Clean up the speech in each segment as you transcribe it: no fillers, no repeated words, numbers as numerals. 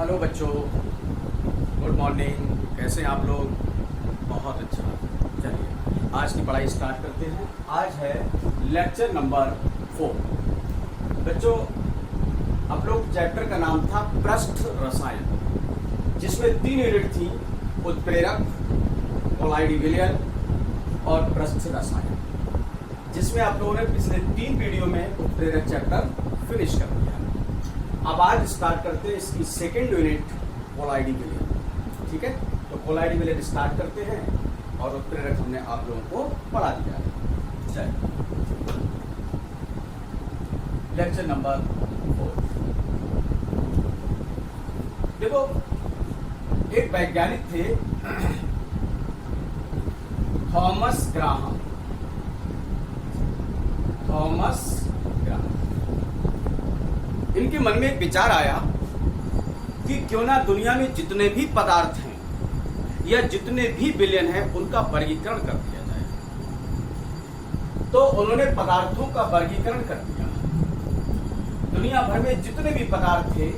Hello बच्चों, good morning. कैसे हैं आप लोग? बहुत अच्छा। चलिए आज की पढ़ाई स्टार्ट करते हैं। आज है लेक्चर नंबर 4। बच्चों, आप लोग चैप्टर का नाम था पृष्ठ रसायन, जिसमें 3 यूनिट थी, उत्प्रेरक, कोलाइडी विलयन और पृष्ठ रसायन, जिसमें आप लोगों ने पिछले 3 वीडियो में उत्प्रेरक चैप्टर फिनिश कर दिया। अब आज स्टार्ट करते हैं इसकी सेकेंड यूनिट कोलाइडी विलयन। ठीक है, तो कोलाइडी विलयन स्टार्ट करते हैं और उत्प्रेरक हमने आप लोगों को पढ़ा दिया है। चलिए लेक्चर नंबर 4। देखो, एक वैज्ञानिक थे थॉमस ग्राहम। इनके मन में एक विचार आया कि क्यों ना दुनिया में जितने भी पदार्थ हैं या जितने भी विलयन हैं उनका वर्गीकरण कर दिया जाए। तो उन्होंने पदार्थों का वर्गीकरण कर दिया। दुनिया भर में जितने भी पदार्थ थे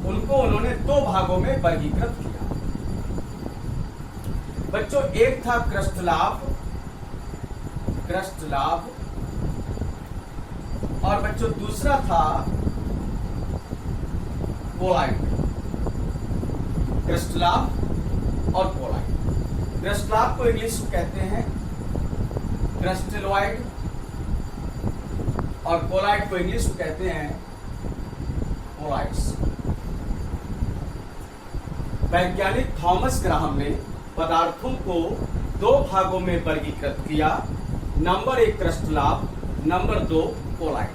उनको उन्होंने 2 भागों में वर्गीकृत किया। बच्चों, एक था क्रिस्टलाभ और बच्चों दूसरा था कोलाइड। क्रिस्टलाभ और कोलाइड। क्रिस्टलाभ को इंग्लिश में कहते हैं क्रिस्टलोइड और कोलाइड को इंग्लिश में कहते हैं कोलाइड्स। वैज्ञानिक थॉमस ग्राहम ने पदार्थों को 2 भागों में वर्गीकृत किया। नंबर 1 क्रिस्टलाभ, नंबर 2 कोलाइड।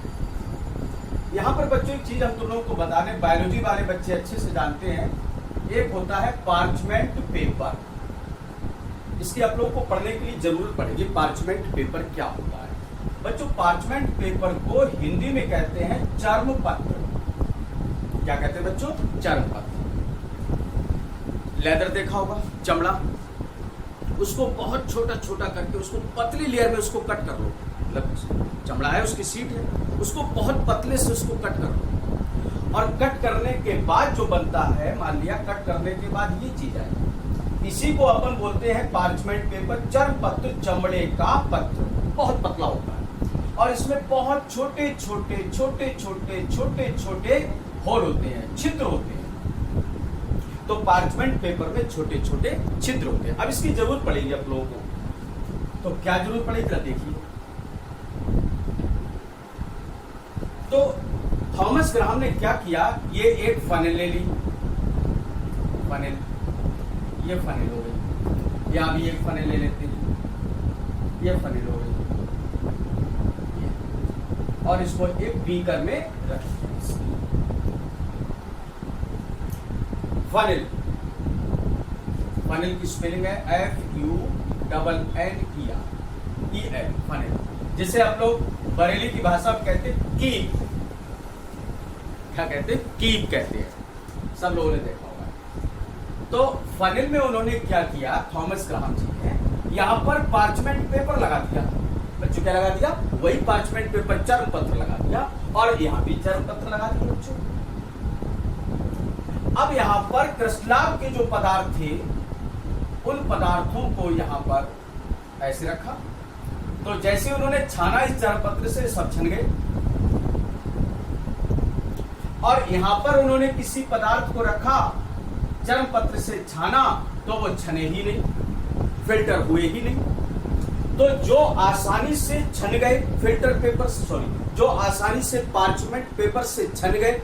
यहाँ पर बच्चों एक चीज हम तुम लोगों को बता दें, बायोलॉजी वाले बच्चे अच्छे से जानते हैं, एक होता है पार्चमेंट पेपर। इसकी आप लोगों को पढ़ने के लिए जरूरत पड़ेगी। पार्चमेंट पेपर क्या होता है? बच्चों, पार्चमेंट पेपर को हिंदी में कहते हैं चर्मपत्र। क्या कहते हैं बच्चों? चर्मपत्र। लेदर देखा होगा, चमड़ा, उसको बहुत छोटा छोटा करके उसको पतली लेयर में उसको कट कर लो। मतलब चमड़ा है, उसकी सीट है, उसको बहुत पतले से उसको कट कर लो और कट करने के बाद जो बनता है, मान लिया कट करने के बाद ये चीज है, इसी को अपन बोलते हैं पार्चमेंट पेपर, चर्मपत्र, चमड़े का पत्र। बहुत पतला होता है और इसमें बहुत छोटे छोटे होल होते हैं, छिद्र होते हैं। तो पार्चमेंट पेपर में छोटे छोटे छिद्र होते हैं। अब इसकी जरूरत पड़ेगी आप लोगों को, तो क्या जरूरत पड़ेगी देखिए। तो थॉमस ग्राहम ने क्या किया, ये एक फनेल ले ली, ये फनेल हो गई, या अभी एक फनेल ले लेते हैं, ये फनेल हो गई, और इसको एक बीकर में रख दिया। फनेल की स्पेलिंग है FUNNER, फनेल, जिसे आप लोग बरेली की भाषा में कहते हैं कीप। क्या कहते हैं? कीप कहते हैं। सब लोगों ने देखा होगा। तो फनेल में उन्होंने क्या किया, थॉमस ग्राहम जी ने यहाँ पर पार्चमेंट पेपर लगा दिया। बच्चों क्या लगा दिया? वही पार्चमेंट पेपर, चर्मपत्र लगा दिया, और यहाँ भी चर्मपत्र लगा दिया बच्चों। अब यहाँ पर क्रिस्टलाभ के जो पदार्थ थे उन पदार्थों को यहाँ पर ऐसे रखा। तो जैसे उन्होंने छाना इस चर्मपत्र से, सब छन गए, और यहां पर उन्होंने किसी पदार्थ को रखा, चर्मपत्र से छाना, तो वो छने ही नहीं, फिल्टर हुए ही नहीं। तो जो आसानी से छन गए फिल्टर पेपर से, जो आसानी से पार्चमेंट पेपर से छन गए,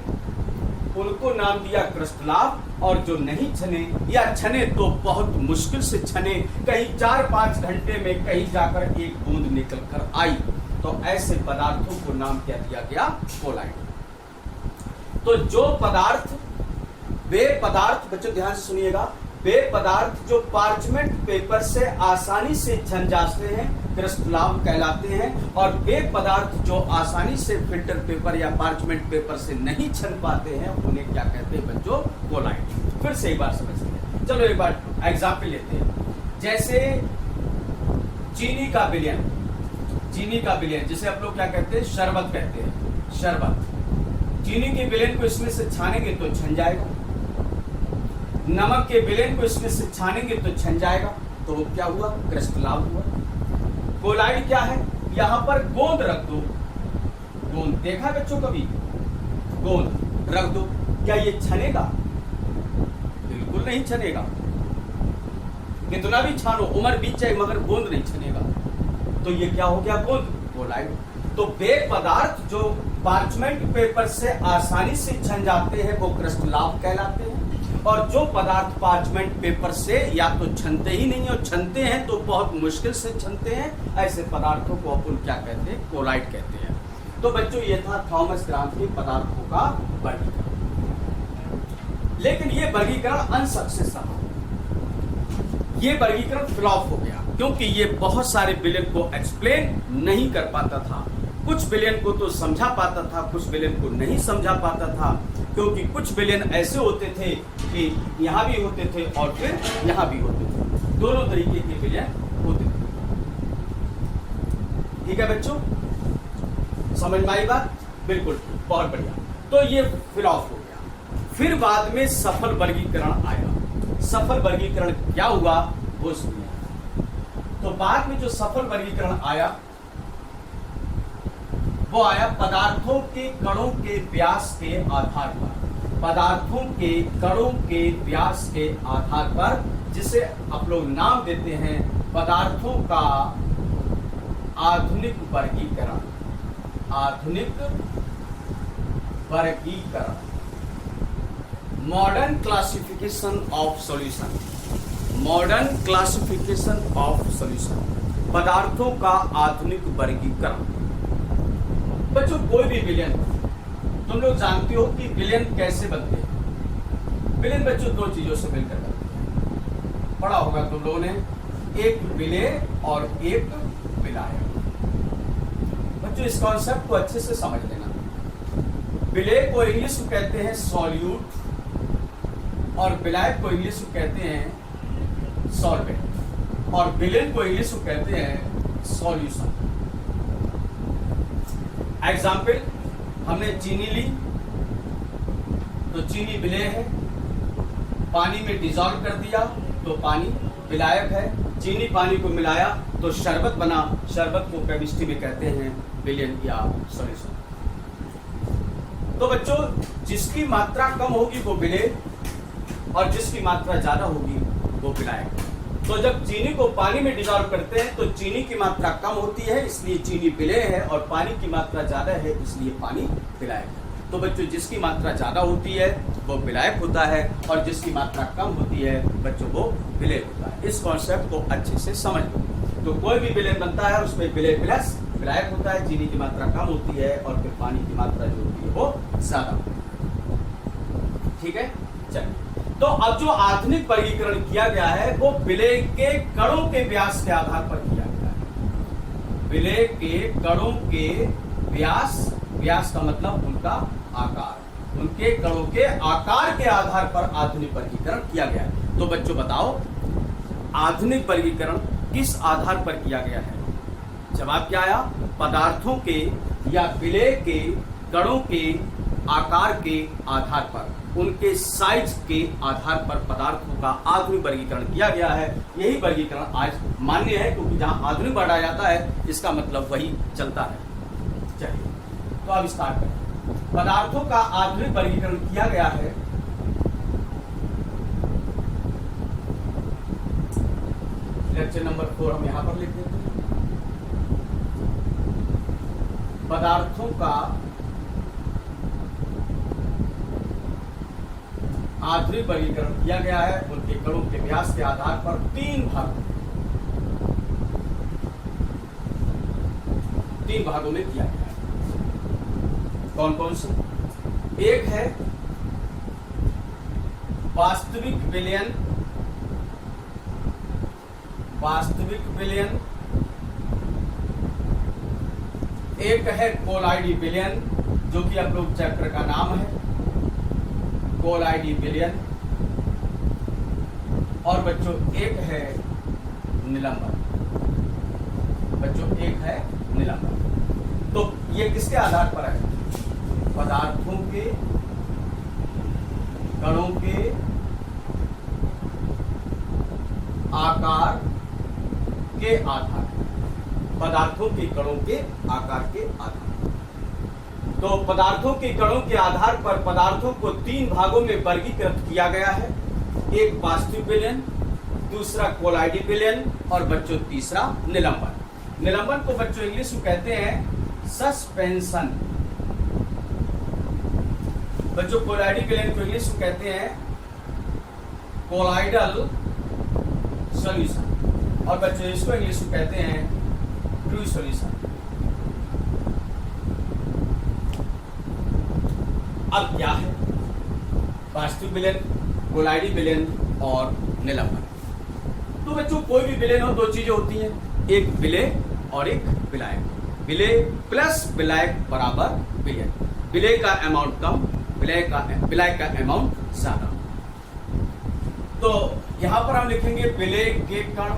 उनको नाम दिया क्रिस्टलाभ, और जो नहीं छने या छने तो बहुत मुश्किल से छने, कहीं 4-5 घंटे में कहीं जाकर एक बूंद निकल कर आई, तो ऐसे पदार्थों को नाम क्या दिया गया? कोलाइड। तो जो पदार्थ, वे पदार्थ, बच्चों ध्यान से सुनिएगा, वे पदार्थ जो पार्चमेंट पेपर से आसानी से छन जाते हैं क्रिस्टलाभ कहलाते हैं, और वे पदार्थ जो आसानी से फिल्टर पेपर या पार्चमेंट पेपर से नहीं छन पाते हैं उन्हें क्या कहते हैं बच्चों? कोलाइड। फिर से एक बार समझते हैं। चलो एक बार एग्जाम्पल लेते हैं। जैसे चीनी का विलयन, जिसे आप लोग क्या कहते हैं? शरबत कहते हैं, शरबत। चीनी के विलयन को इसमें से छानेंगे तो छन जाएगा, नमक के विलेन को इसमें से छानेंगे तो छन जाएगा, तो वो क्या हुआ, क्रिस्टलाव हुआ। कोलाइड क्या है, यहां पर गोंद रख दो, गोंद देखा बच्चों कभी, गोंद रख दो, क्या ये छनेगा, बिल्कुल नहीं छनेगा, कितना भी छानो उम्र बीत जाए मगर गोंद नहीं छनेगा, तो ये क्या हो गया, गोंद, कोलाइड। तो वे पदार्थ जो पार्चमेंट पेपर से आसानी से छन जाते हैं वो क्रिस्टलाव कहलाते हैं, और जो पदार्थ पार्चमेंट पेपर से या तो छनते ही नहीं और छनते हैं तो बहुत मुश्किल से छनते हैं, ऐसे पदार्थों को अपन क्या कहते हैं, कोलाइड कहते हैं। तो बच्चों ये था थॉमस ग्रांफी पदार्थों का वर्गीकरण, लेकिन ये वर्गीकरण अनसक्सेस रहा, ये वर्गीकरण फ्लॉप हो गया, क्योंकि ये बहुत सारे विलेन को एक्सप्लेन नहीं कर पाता था। कुछ विलेन को तो समझा पाता था, कुछ विलेन को नहीं समझा पाता था, क्योंकि कुछ विलेन ऐसे होते थे कि यहाँ भी होते थे और फिर यहाँ भी होते थे, दोनों तरीके के विलेन होते थे। ठीक है बच्चों, समझ में आई बात, बिल्कुल बहुत बढ़िया। तो ये फ्लॉप हो गया, फिर बाद में सफल वर्गीकरण आया। सफल वर्गीकरण क्या हुआ वो सुनिए। तो बाद में जो सफल वर्गीकरण आया वो आया पदार्थों के कणों के व्यास के आधार पर, पदार्थों के कणों के व्यास के आधार पर, जिसे आप लोग नाम देते हैं पदार्थों का आधुनिक वर्गीकरण, आधुनिक वर्गीकरण, modern classification of solution, modern classification of solution, पदार्थों का आधुनिक वर्गीकरण। बच्चों कोई भी विलेन, तुम लोग जानते हो कि विलेन कैसे बनते हैं। विलेन बच्चों दो चीजों से मिलकर बनते हैं, पढ़ा होगा तुम लोगों ने, एक विलेय और एक विलायक। बच्चों इस कॉन्सेप्ट को अच्छे से समझ लेना। विलेय को इंग्लिश में कहते हैं सॉल्यूट और विलायक को इंग्लिश में कहते हैं सॉल्वेंट, और विलेन को इंग्लिश में कहते हैं सॉल्यूशन। एग्जाम्पल, हमने चीनी ली तो चीनी विलेय है, पानी में डिजॉल्व कर दिया तो पानी विलायक है, चीनी पानी को मिलाया तो शरबत बना, शरबत को केमिस्ट्री में कहते हैं विलेन या सॉल्यूशन। तो बच्चों जिसकी मात्रा कम होगी वो विलेय और जिसकी मात्रा ज्यादा होगी वो विलायक। तो जब चीनी को पानी में डिजॉल्व करते हैं तो चीनी की मात्रा कम होती है इसलिए चीनी विलेय है, और पानी की मात्रा ज्यादा है इसलिए पानी विलायक है। तो बच्चों जिसकी मात्रा ज्यादा होती है वो विलायक होता है और जिसकी मात्रा कम होती है बच्चों वो विलेय होता है। इस कॉन्सेप्ट को अच्छे से समझ लो। तो कोई भी विलेय बनता है उसमें विलेय प्लस विलायक होता है, चीनी की मात्रा कम होती है और फिर पानी की मात्रा जो होती है वो ज्यादा होती है। ठीक है, चलिए। तो अब जो आधुनिक वर्गीकरण किया गया है वो विलेय के कणों के व्यास के आधार पर किया गया है। विलेय के कणों के व्यास, व्यास का मतलब उनका आकार, उनके कणों के आकार के आधार पर आधुनिक वर्गीकरण किया गया है। तो बच्चों बताओ आधुनिक वर्गीकरण किस आधार पर किया गया है? जवाब क्या आया? पदार्थों के या विलेय के कणों के आकार के आधार पर, उनके साइज के आधार पर पदार्थों का आधुनिक वर्गीकरण किया गया है। यही वर्गीकरण आज मान्य है, क्योंकि जहां आधुनिक वर्ड आ जाता है इसका मतलब वही चलता है। चलिए तो अब स्टार्ट करें। पदार्थों का आधुनिक वर्गीकरण किया गया है लेक्चर नंबर 4 हम यहां पर लिख देते हैं। पदार्थों का आधुनिक वर्गीकरण किया गया है उनके कणों के व्यास के आधार पर तीन भागों में किया गया है। कौन कौन से? एक है वास्तविक विलयन, वास्तविक विलयन, एक है कोलाइडी विलयन जो कि आप लोग चैप्टर का नाम है, कोलाइडी विलयन, और बच्चों एक है निलंबन। बच्चों एक है निलंबन। तो ये किसके आधार पर है? पदार्थों के कणों के आकार के आधार, पदार्थों के कणों के आकार के आधार। तो पदार्थों के कणों के आधार पर पदार्थों को 3 भागों में वर्गीकृत किया गया है। एक वास्तविक विलयन, दूसरा कोलाइडी विलयन और बच्चों तीसरा निलंबन। निलंबन को बच्चों इंग्लिश में कहते हैं सस्पेंशन। बच्चों कोलाइडी विलयन को इंग्लिश में कहते हैं कोलाइडल सॉल्यूशन और बच्चों इसको इंग्लिश में कहते हैं ट्रू सॉल्यूशन। अब क्या है वास्तविक विलयन, कोलाइडी विलयन और निलंबन? तो बच्चों कोई भी विलयन हो, 2 चीजें होती हैं, एक विलय और एक विलायक। विलय प्लस विलायक बराबर विलयन। विलय का अमाउंट कम, विलायक का अमाउंट ज्यादा। तो यहां पर हम लिखेंगे विलय के कण,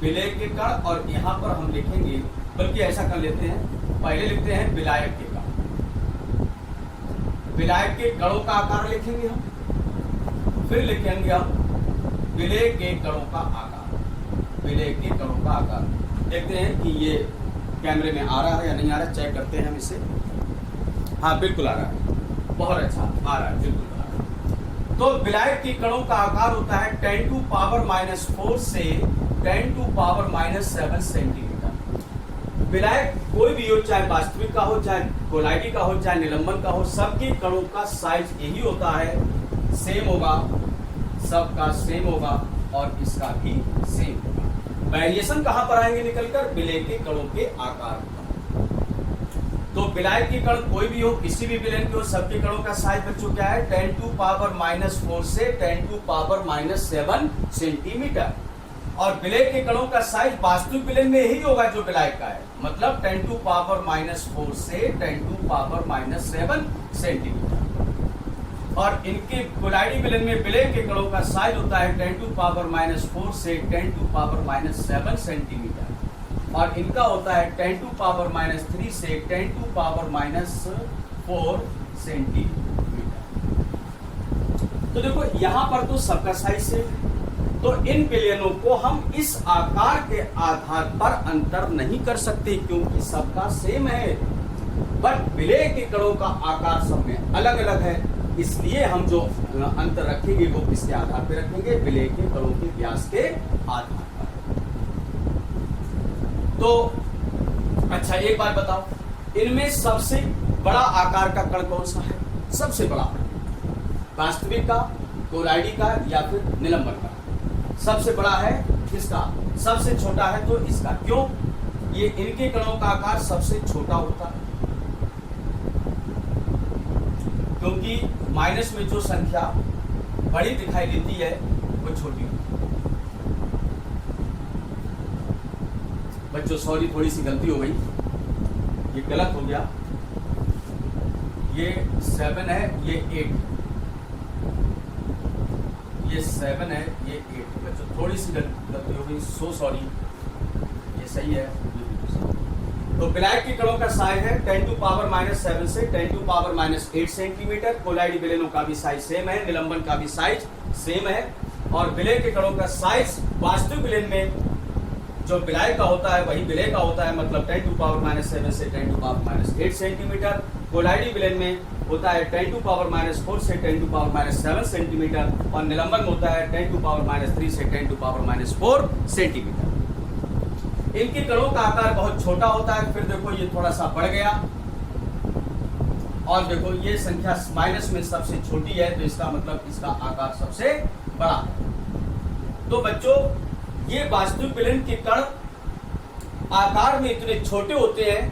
विलय के कण, और यहां पर हम लिखेंगे, बल्कि ऐसा कर लेते हैं, पहले लिखते हैं विलायक के कण। विलायक के कणों का आकार लिखेंगे हम, फिर लिखेंगे हम विलय के कणों का आकार। विलय के कणों का आकार देखते हैं कि ये कैमरे में आ रहा है या नहीं आ रहा है, चेक करते हैं हम इसे। हाँ बिल्कुल आ रहा है, बहुत अच्छा आ रहा है, बिल्कुल आ रहा है। तो विलायक के कणों का आकार होता है 10⁻⁴ से 10⁻⁷ सेंटीमीटर। विलायक कोई भी हो, चाहे वास्तविक का हो, चाहे कोलाइडी का हो, चाहे निलंबन का हो, सबके कणों का साइज यही होता है, सेम होगा, सबका सेम होगा और इसका भी सेम होगा। वेरिएशन कहां पर आएंगे निकलकर? विलय के कणों के आकार पर। तो विलायक के कण कोई भी हो, किसी भी विलयन के हो, सबके कणों का साइज बच्चों क्या है? 10⁻⁴ से 10⁻⁷ सेंटीमीटर। और विलय के कणों का साइज वास्तविक विलयन में यही होगा जो विलायक का है, मतलब 10⁻⁴ से 10⁻⁷ सेंटीमीटर। और इनके कोलाइडी विलयन में विलय के कणों का साइज होता है 10⁻⁴ से 10⁻⁷ सेंटीमीटर, और इनका होता है 10⁻³ से 10⁻⁴ सेंटीमीटर। तो देखो यहां पर तो सबका साइज सेम, तो इन विलयनों को हम इस आकार के आधार पर अंतर नहीं कर सकते क्योंकि सबका सेम है, बट विलय के कणों का आकार सब में अलग अलग है, इसलिए हम जो अंतर रखेंगे वो किसके आधार पर रखेंगे? विलय के कणों के व्यास के आधार पर। तो अच्छा एक बात बताओ, इनमें सबसे बड़ा आकार का कण कौन सा है? सबसे बड़ा वास्तविक का, कोलाइडी का या फिर निलंबन का? सबसे बड़ा है किसका? सबसे छोटा है तो इसका। क्यों? ये इनके कणों का आकार सबसे छोटा होता है, क्योंकि माइनस में जो संख्या बड़ी दिखाई देती है वो छोटी होती है। बच्चों सॉरी, थोड़ी सी गलती हो गई, ये गलत हो गया, ये 7 है, ये 8, ये 7 है, ये 8। बच्चों थोड़ी सी गलती हो गई, सो सॉरी, ये सही है। तो विलायक के कणों का साइज है 10⁻⁷ से 10⁻⁸ सेंटीमीटर। कोलाइडी विलयनों का भी साइज सेम है, निलंबन का भी साइज सेम है। और विलय के कणों का साइज वास्तविक विलयन में जो विलायक का होता है वही विलय का होता है, मतलब 10⁻⁷ से 10⁻⁸ सेंटीमीटर। कोलाइडी विलयन में होता है 10⁻⁴ से 10⁻⁷ सेंटीमीटर, और निलंबन में होता है 10⁻³ से 10⁻⁴ सेंटीमीटर। इनके कणों का आकार बहुत छोटा होता है। फिर देखो ये थोड़ा सा बढ़ गया, और देखो ये संख्या माइनस में सबसे छोटी है, तो इसका मतलब इसका आकार सबसे बड़ा है। तो बच्चों ये वास्तविक विलयन के कण आकार में इतने छोटे होते हैं,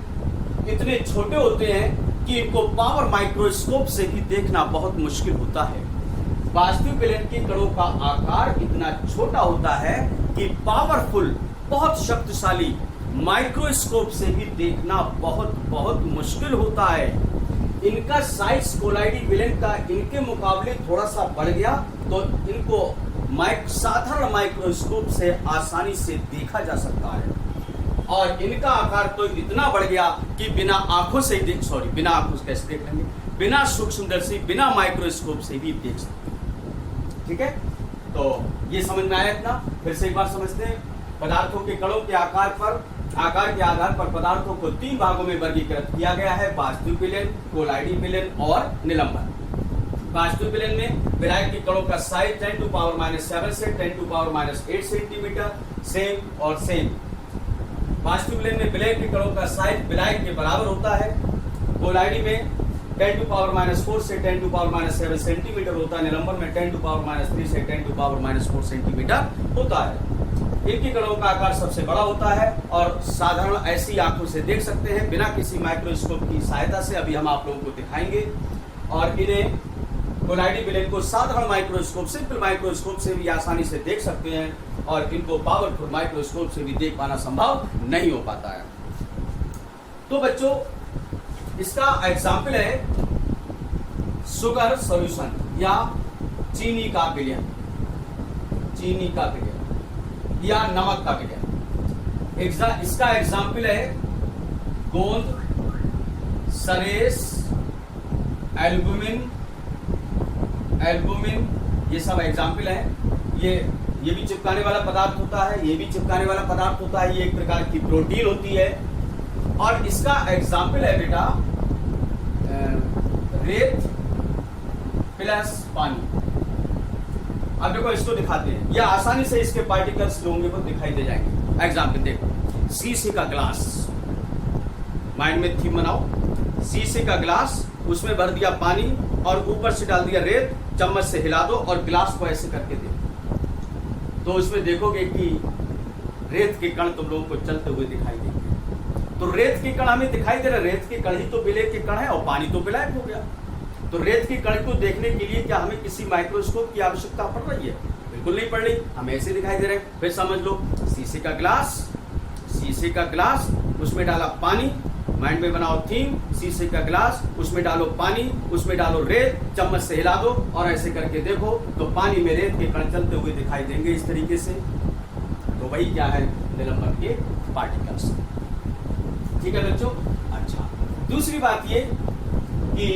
इतने छोटे होते हैं कि इनको पावर माइक्रोस्कोप से भी देखना बहुत मुश्किल होता है। वास्तविक विलयन के कणों का आकार इतना छोटा होता है कि पावरफुल, बहुत शक्तिशाली माइक्रोस्कोप से भी देखना बहुत बहुत मुश्किल होता है। इनका साइज कोलाइडी विलयन का इनके मुकाबले थोड़ा सा बढ़ गया, तो इनको साधारण माइक्रोस्कोप से आसानी से देखा जा सकता है। और इनका आकार तो इतना बढ़ गया कि बिना आंखों से ही बिना आंखों से कैसे देख लेंगे? बिना सूक्ष्मदर्शी, बिना माइक्रोस्कोप से भी देख सकते हैं। ठीक है, तो ये समझ में आया इतना। फिर से एक बार समझते हैं। पदार्थों के कणों के आकार के आधार पर पदार्थों को 3 भागों में वर्गीकृत किया गया है, वास्तविक विलयन, कोलाइडी विलयन और निलंबन। वास्तविक विलयन में विलायक के कणों का साइज 10⁻⁷ से 10⁻8 सेंटीमीटर सेम और सेम। वास्तविक विलयन में विलायक के कणों का साइज विलायक के बराबर होता है। कोलाइडी में 10⁻⁴ से 10⁻7 सेंटीमीटर होता है। निलंबन में 10⁻³ से 10⁻⁴ सेंटीमीटर होता है। इनके कणों का आकार सबसे बड़ा होता है और साधारण ऐसी आंखों से देख सकते हैं, बिना किसी माइक्रोस्कोप की सहायता से। अभी हम आप लोगों को दिखाएंगे। और इन्हें कोलाइडी विलयन को साधारण माइक्रोस्कोप, सिंपल माइक्रोस्कोप से भी आसानी से देख सकते हैं और इनको पावरफुल माइक्रोस्कोप से भी देख पाना संभव नहीं हो पाता है। तो बच्चों, इसका एग्जाम्पल है शुगर सॉल्यूशन या चीनी का विलयन, चीनी का विलयन या नमक का विलयन। इसका एग्जाम्पल है गोंद, सरेस, एल्बुमिन, ये सब एग्जाम्पल है। ये भी चिपकाने वाला पदार्थ होता है, ये भी चिपकाने वाला पदार्थ होता है। ये एक प्रकार की प्रोटीन होती है। और इसका एग्जाम्पल है बेटा रेत प्लस पानी। अब देखो, इसको दिखाते हैं। या आसानी से इसके पार्टिकल्स जो होंगे वो दिखाई दे जाएंगे। एग्जाम्पल देखो, शीशे का ग्लास, माइंड में थीम बनाओ। शीशे का ग्लास, उसमें भर दिया पानी और ऊपर से डाल दिया रेत, चम्मच से हिला दो और ग्लास को ऐसे करके देखो, तो उसमें देखोगे कि रेत के कण तुम लोगों को चलते हुए दिखाई देंगे। तो रेत के कण हमें दिखाई दे रहा है। रेत के कण ही तो विलय के कण है और पानी तो विलायक हो गया। तो रेत के कण को देखने के लिए क्या हमें किसी माइक्रोस्कोप की आवश्यकता पड़ रही है? बिल्कुल नहीं पड़ रही, हमें ऐसे दिखाई दे रहे हैं। फिर समझ लो, शीशे का ग्लास, उसमें डाला पानी, माइंड में बनाओ थीम, शीशे का ग्लास, उसमें डालो पानी, उसमें डालो रेत, चम्मच से हिला दो और ऐसे करके देखो, तो पानी में रेत के कण चलते हुए दिखाई देंगे इस तरीके से। तो वही क्या है? निलंबन के पार्टिकल्स। ठीक है बच्चों। अच्छा, दूसरी बात ये कि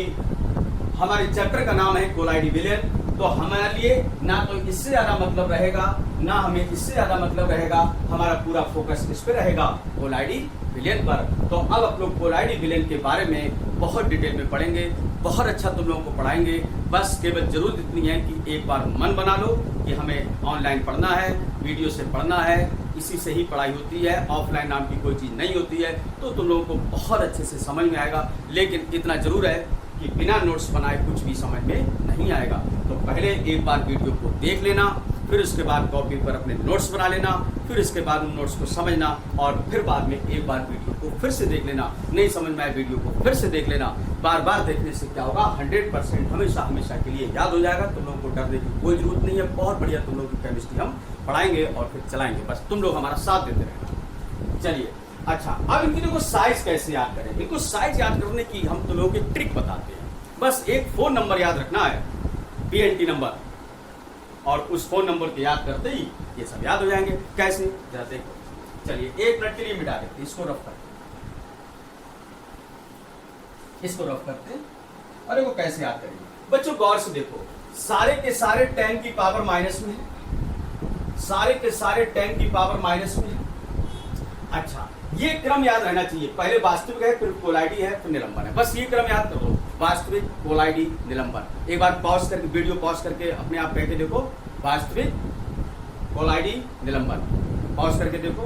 हमारे चैप्टर का नाम है कोलाइडी विलयन। तो हमारे लिए ना तो इससे ज्यादा मतलब रहेगा, ना हमें इससे ज्यादा मतलब रहेगा। हमारा पूरा फोकस इस पे रहेगा, कोलाइडी विलयन पर। तो अब आप लोग कोलाइडी विलयन के बारे में बहुत डिटेल में पढ़ेंगे, बहुत अच्छा तुम लोगों को पढ़ाएंगे। बस केवल जरूरत इतनी है कि एक बार मन बना लो कि हमें ऑनलाइन पढ़ना है, वीडियो से पढ़ना है, इसी से ही पढ़ाई होती है। ऑफलाइन नाम की कोई चीज़ नहीं होती है। तो तुम लोगों को बहुत अच्छे से समझ में आएगा। लेकिन इतना जरूर है कि बिना नोट्स बनाए कुछ भी समझ में नहीं आएगा। तो पहले एक बार वीडियो को देख लेना, फिर उसके बाद कॉपी पर अपने नोट्स बना लेना, फिर इसके बाद उन नोट्स को समझना और फिर बाद में एक बार वीडियो को फिर से देख लेना। नहीं समझ में आए वीडियो को फिर से देख लेना। बार बार देखने से क्या होगा? 100% हमेशा के लिए याद हो जाएगा। तुम लोगों को डरने की कोई जरूरत नहीं है। बहुत बढ़िया तुम लोगों की केमिस्ट्री हम पढ़ाएंगे और फिर चलाएंगे। बस तुम लोग हमारा साथ देते रहना। चलिए, अच्छा, अब इनकी देखो साइज कैसे याद करें। इनको साइज याद करने की हम तुम लोगों की ट्रिक बताते हैं। बस एक फोन नंबर याद रखना है, PNT नंबर, और उस फोन नंबर को याद करते ही ये सब याद हो जाएंगे। कैसे? जरा देखो। चलिए, 1 मिनट के लिए मिटा देते, इसको रफ करते, और देखो कैसे याद करेंगे। बच्चों गौर से देखो, सारे के सारे 10 की पावर माइनस में है, सारे के सारे 10 की पावर माइनस में है। अच्छा, ये क्रम याद रहना चाहिए। पहले वास्तविक है, फिर कोलाइडी है, फिर निलंबन है। बस ये क्रम याद कर लो, वास्तविक, कोलाइडी, निलंबन। एक बार पॉज करके, वीडियो पॉज करके अपने आप कह के देखो, वास्तविक, कोलाइडी, निलंबन। पॉज करके देखो,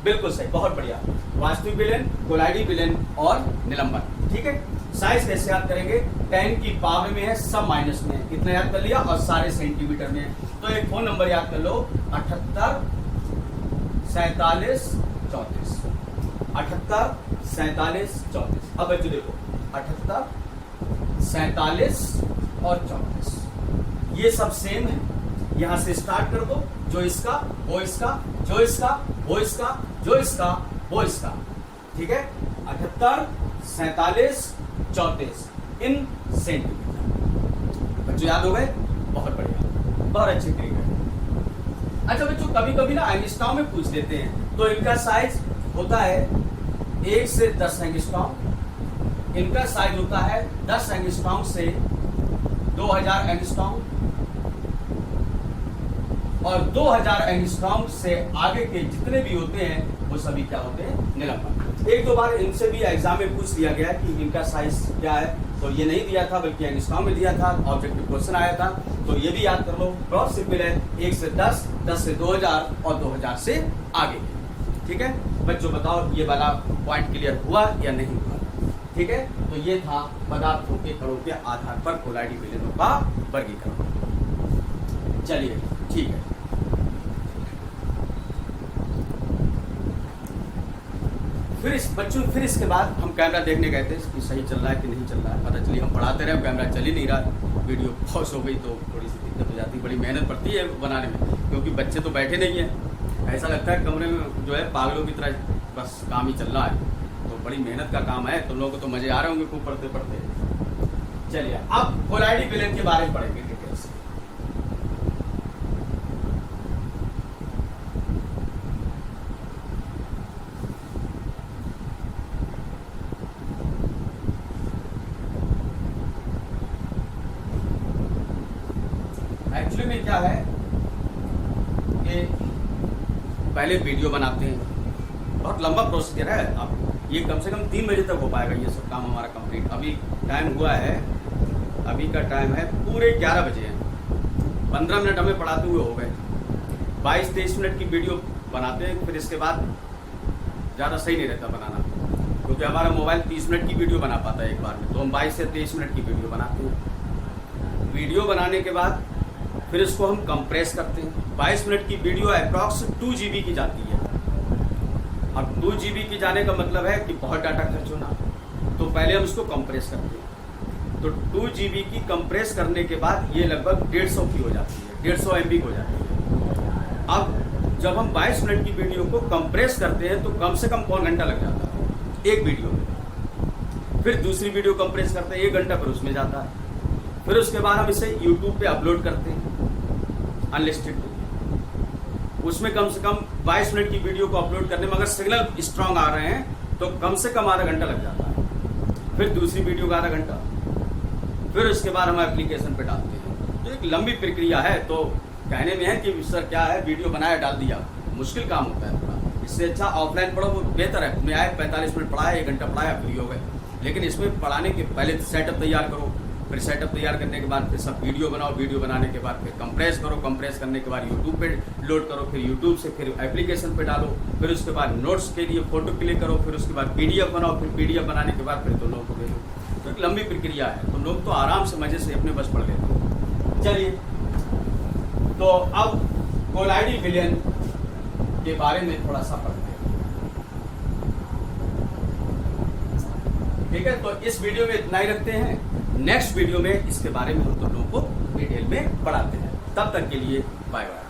बिल्कुल सही, बहुत बढ़िया। वास्तविक विलयन, कोलाइडी विलयन और निलंबन। ठीक है। साइज कैसे याद करेंगे? 10 की पावर में है, सब माइनस में है, कितना याद कर लिया, और सारे सेंटीमीटर में है। तो एक फोन नंबर याद कर लो, 78 47 34। 78 47 34। अब बच्चों देखो, 78 47 और 34, ये सब सेम है। यहां से स्टार्ट कर दो, जो इसका वो इसका, जो इसका वो इसका, जो इसका वो इसका। ठीक है। 78 47 34 इन सेंटीमीटर। बच्चों याद हो गए? बहुत बढ़िया, बहुत अच्छी ट्रिक है। अच्छा बच्चों, कभी कभी ना एंगस्ट्रॉम में पूछ लेते हैं, तो इनका साइज होता है 1 से 10 एंगस्ट्रॉम। इनका साइज होता है 10 एंगस्ट्रॉम से 2000 एंगस्ट्रॉम। और 2000 एंगस्ट्रॉम से आगे के जितने भी होते हैं वो सभी क्या होते हैं, निलंबन। एक दो बार इनसे भी एग्जाम में पूछ लिया गया कि इनका साइज क्या है, तो ये नहीं दिया था बल्कि एंगस्ट्रॉम में दिया था, ऑब्जेक्टिव क्वेश्चन आया था, तो ये भी याद कर लो। बहुत सिंपल है, 1 से 10, 10 से 2000 और 2000 से आगे। ठीक है बच्चों, बताओ ये वाला पॉइंट क्लियर हुआ या नहीं हुआ? ठीक है, तो ये था पदार्थों के कणों के आधार पर कोलाइडी विलयनों का वर्गीकरण। चलिए ठीक है, फिर इसके बाद हम कैमरा देखने गए थे कि सही चल रहा है कि नहीं चल रहा है। पता चली हम पढ़ाते रहे, कैमरा चल ही नहीं रहा, वीडियो पॉज हो गई, तो थोड़ी सी दिक्कत हो जाती, बड़ी मेहनत पड़ती है बनाने में, क्योंकि बच्चे तो बैठे नहीं हैं। ऐसा लगता है कमरे में जो है पागलों की तरह बस काम ही चल रहा है, तो बड़ी मेहनत का काम है। तुम लोगों को तो मजे आ रहे होंगे खूब पढ़ते पढ़ते। चलिए अब कोलाइडी विलयन के बारे में पढ़ेंगे डिटेल से। एक्चुअली में क्या है कि पहले वीडियो बनाते हैं, बहुत लंबा प्रोसीजर है। अब ये कम से कम 3 बजे तक हो पाएगा ये सब काम हमारा कंप्लीट। अभी टाइम हुआ है, अभी का टाइम है पूरे 11 बजे हैं, 15 मिनट हमें पढ़ाते हुए हो गए। 22-23 मिनट की वीडियो बनाते हैं, फिर इसके बाद ज़्यादा सही नहीं रहता बनाना, क्योंकि हमारा मोबाइल 30 मिनट की वीडियो बना पाता है एक बार में, तो हम 22 से 23 मिनट की वीडियो बनाते हैं। वीडियो बनाने के बाद फिर इसको हम कंप्रेस करते हैं। 22 मिनट की वीडियो अप्रॉक्स 2 GB की जाती है। अब 2 GB की जाने का मतलब है कि बहुत डाटा खर्च होना, तो पहले हम इसको कंप्रेस करते हैं। तो 2 GB की कंप्रेस करने के बाद ये लगभग 150 की हो जाती है, 150 MB हो जाती है। अब जब हम 22 मिनट की वीडियो को कंप्रेस करते हैं तो कम से कम पौन घंटा लग जाता है एक वीडियो में। फिर दूसरी वीडियो कंप्रेस करते हैं, 1 घंटा फिर उसमें जाता है। फिर उसके बाद हम इसे YouTube पे अपलोड करते हैं अनलिस्टेड। उसमें कम से कम 22 मिनट की वीडियो को अपलोड करने में अगर सिग्नल स्ट्रांग आ रहे हैं तो कम से कम आधा घंटा लग जाता है। फिर दूसरी वीडियो का आधा घंटा, फिर उसके बाद हम एप्लीकेशन पे डालते हैं। तो एक लंबी प्रक्रिया है। तो कहने में है कि सर क्या है, वीडियो बनाया डाल दिया, मुश्किल काम होता है थोड़ा। इससे अच्छा ऑफलाइन पढ़ो, वो बेहतर है। मैं आए 45 मिनट पढ़ाया, 1 घंटा पढ़ाया, फ्री हो गए। लेकिन इसमें पढ़ाने के पहले सेटअप तैयार करो, फिर सेटअप तैयार करने के बाद फिर सब वीडियो बनाओ, वीडियो बनाने के बाद फिर कंप्रेस करो, कंप्रेस करने के बाद यूट्यूब पे लोड करो, फिर यूट्यूब से फिर एप्लीकेशन पे डालो, फिर उसके बाद नोट्स के लिए फोटो क्लिक करो, फिर उसके बाद PDF बनाओ, फिर PDF बनाने के बाद फिर तुम लोगों को भेजो। तो एक लंबी प्रक्रिया है। तुम लोग तो आराम से मजे से अपने बस पढ़ लेते हो। चलिए, तो अब कोलाइडी विलयन के बारे में थोड़ा सा पढ़ते हैं। ठीक है, तो इस वीडियो में इतना ही रखते हैं। नेक्स्ट वीडियो में इसके बारे में हम तुम लोगों को डिटेल में पढ़ाते हैं। तब तक के लिए बाय बाय।